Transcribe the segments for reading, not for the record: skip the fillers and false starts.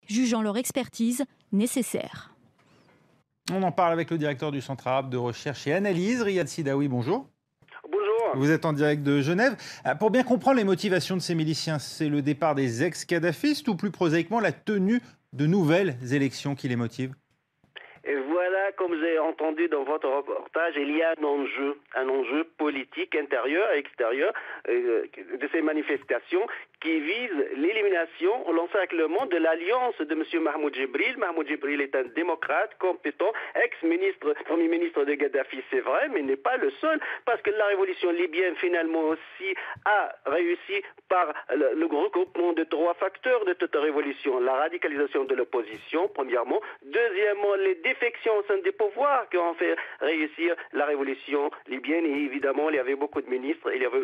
jugeant leur expertise nécessaire. On en parle avec le directeur du Centre arabe de recherche et analyse, Riyad Sidaoui. Bonjour. Bonjour. Vous êtes en direct de Genève. Pour bien comprendre les motivations de ces miliciens, c'est le départ des ex-kadhafistes ou plus prosaïquement la tenue de nouvelles élections qui les motivent? Et voilà, comme j'ai entendu dans votre reportage, il y a un enjeu politique intérieur et extérieur de ces manifestations qui visent l'élimination, l'encerclement de l'alliance de M. Mahmoud Jibril. Mahmoud Jibril est un démocrate compétent, ex-ministre, premier ministre de Kadhafi, c'est vrai, mais n'est pas le seul, parce que la révolution libyenne finalement aussi a réussi par le regroupement de trois facteurs de toute révolution. La radicalisation de l'opposition, premièrement. Deuxièmement, les défections au sein des pouvoirs qui ont fait réussir la révolution libyenne. Et évidemment, il y avait beaucoup de ministres, il y avait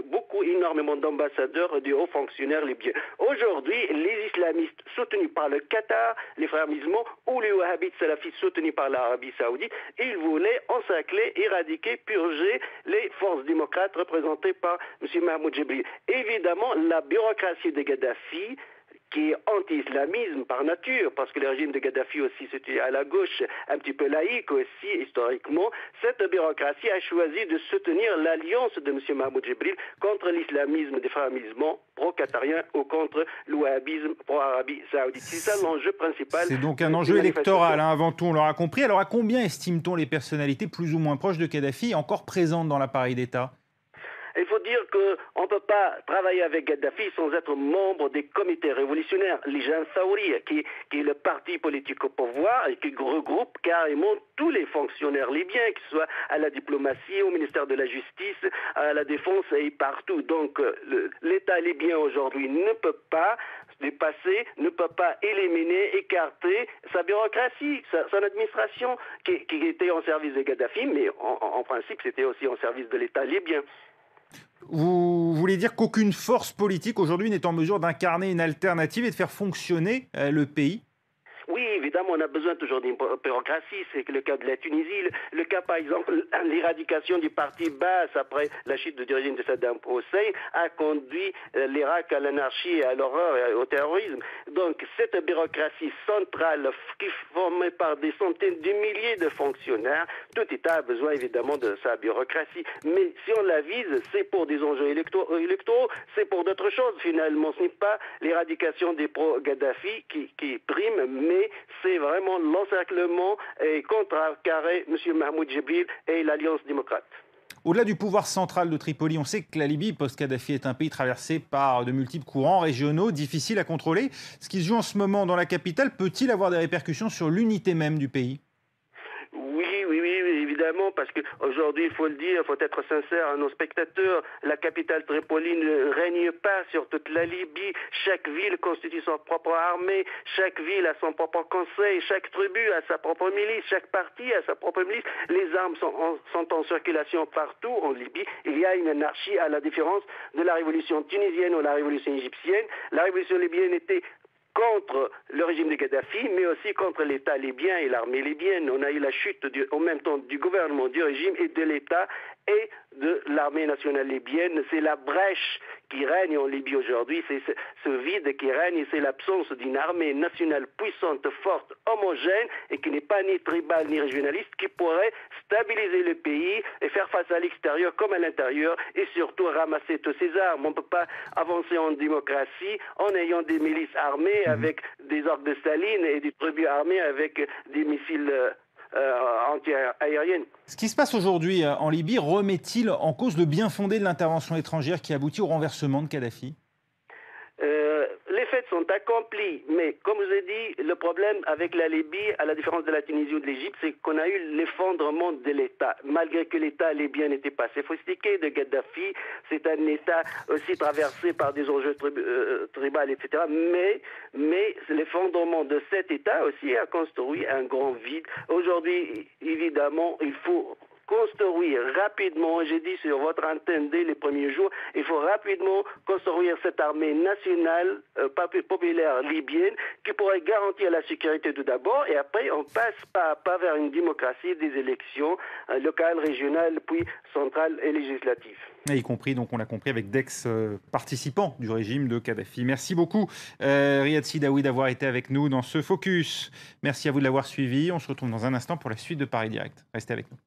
énormément d'ambassadeurs et de hauts fonctionnaires libyens. Aujourd'hui, les islamistes soutenus par le Qatar, les frères musulmans ou les wahhabites salafistes soutenus par l'Arabie saoudite, ils voulaient encercler, éradiquer, purger les forces démocrates représentées par M. Mahmoud Jibril. Évidemment, la bureaucratie de Kadhafi, qui est anti-islamisme par nature, parce que le régime de Kadhafi aussi c'était à la gauche, un petit peu laïque aussi historiquement, cette bureaucratie a choisi de soutenir l'alliance de M. Mahmoud Jibril contre l'islamisme des frères musulmans pro-qatariens ou contre le wahhabisme pro-Arabie saoudite. C'est ça l'enjeu principal. C'est donc un enjeu électoral, avant tout, on l'aura compris. Alors à combien estime-t-on les personnalités plus ou moins proches de Kadhafi encore présentes dans l'appareil d'État ? Il faut dire qu'on ne peut pas travailler avec Kadhafi sans être membre des comités révolutionnaires. L'Ijan Saouri, qui est le parti politique au pouvoir et qui regroupe carrément tous les fonctionnaires libyens, que ce soit à la diplomatie, au ministère de la Justice, à la Défense et partout. Donc l'État libyen aujourd'hui ne peut pas dépasser, ne peut pas éliminer, écarter sa bureaucratie, son administration qui était en service de Kadhafi, mais en principe c'était aussi en service de l'État libyen. Vous voulez dire qu'aucune force politique aujourd'hui n'est en mesure d'incarner une alternative et de faire fonctionner le pays ? Oui, évidemment, on a besoin toujours d'une bureaucratie. C'est le cas de la Tunisie. Le cas, par exemple, l'éradication du parti Baas après la chute du régime de Saddam Hussein a conduit l'Irak à l'anarchie, à l'horreur et au terrorisme. Donc, cette bureaucratie centrale qui est formée par des centaines de milliers de fonctionnaires, tout État a besoin évidemment de sa bureaucratie. Mais si on la vise, c'est pour des enjeux électoraux, c'est pour d'autres choses finalement. Ce n'est pas l'éradication des pro-Kadhafi qui prime, mais c'est vraiment l'encerclement et contrecarrer M. Mahmoud Jibril et l'Alliance démocrate. Au-delà du pouvoir central de Tripoli, on sait que la Libye, post-Kadhafi, est un pays traversé par de multiples courants régionaux, difficiles à contrôler. Ce qui se joue en ce moment dans la capitale peut-il avoir des répercussions sur l'unité même du pays ? Oui, évidemment, parce qu'aujourd'hui, il faut le dire, il faut être sincère à nos spectateurs, la capitale Tripoli ne règne pas sur toute la Libye. Chaque ville constitue son propre armée, chaque ville a son propre conseil, chaque tribu a sa propre milice, chaque parti a sa propre milice. Les armes sont en circulation partout en Libye. Il y a une anarchie à la différence de la révolution tunisienne ou la révolution égyptienne. La révolution libyenne était contre le régime de Kadhafi, mais aussi contre l'État libyen et l'armée libyenne. On a eu la chute en même temps du gouvernement, du régime et de l'État et de l'armée nationale libyenne. C'est la brèche qui règne en Libye aujourd'hui, c'est ce vide qui règne et c'est l'absence d'une armée nationale puissante, forte, homogène et qui n'est pas ni tribale ni régionaliste, qui pourrait stabiliser le pays et faire face à l'extérieur comme à l'intérieur et surtout ramasser toutes ces armes. On ne peut pas avancer en démocratie en ayant des milices armées avec des orques de Staline et des tribus armées avec des missiles anti-aériennes. Ce qui se passe aujourd'hui en Libye remet-il en cause le bien fondé de l'intervention étrangère qui aboutit au renversement de Kadhafi ? Les faits sont accomplis, mais comme je vous ai dit, le problème avec la Libye, à la différence de la Tunisie ou de l'Égypte, c'est qu'on a eu l'effondrement de l'État. Malgré que l'État libyen n'était pas sophistiqué de Kadhafi, c'est un État aussi traversé par des enjeux tribaux, etc. Mais l'effondrement de cet État aussi a construit un grand vide. Aujourd'hui, évidemment, il faut construire rapidement, j'ai dit sur votre antenne dès les premiers jours, il faut rapidement construire cette armée nationale populaire libyenne qui pourrait garantir la sécurité tout d'abord, et après on passe pas à pas vers une démocratie, des élections locales, régionales, puis centrales et législatives. Et y compris, donc on l'a compris, avec d'ex-participants du régime de Kadhafi. Merci beaucoup Riyad Sidaoui d'avoir été avec nous dans ce Focus. Merci à vous de l'avoir suivi. On se retrouve dans un instant pour la suite de Paris Direct. Restez avec nous.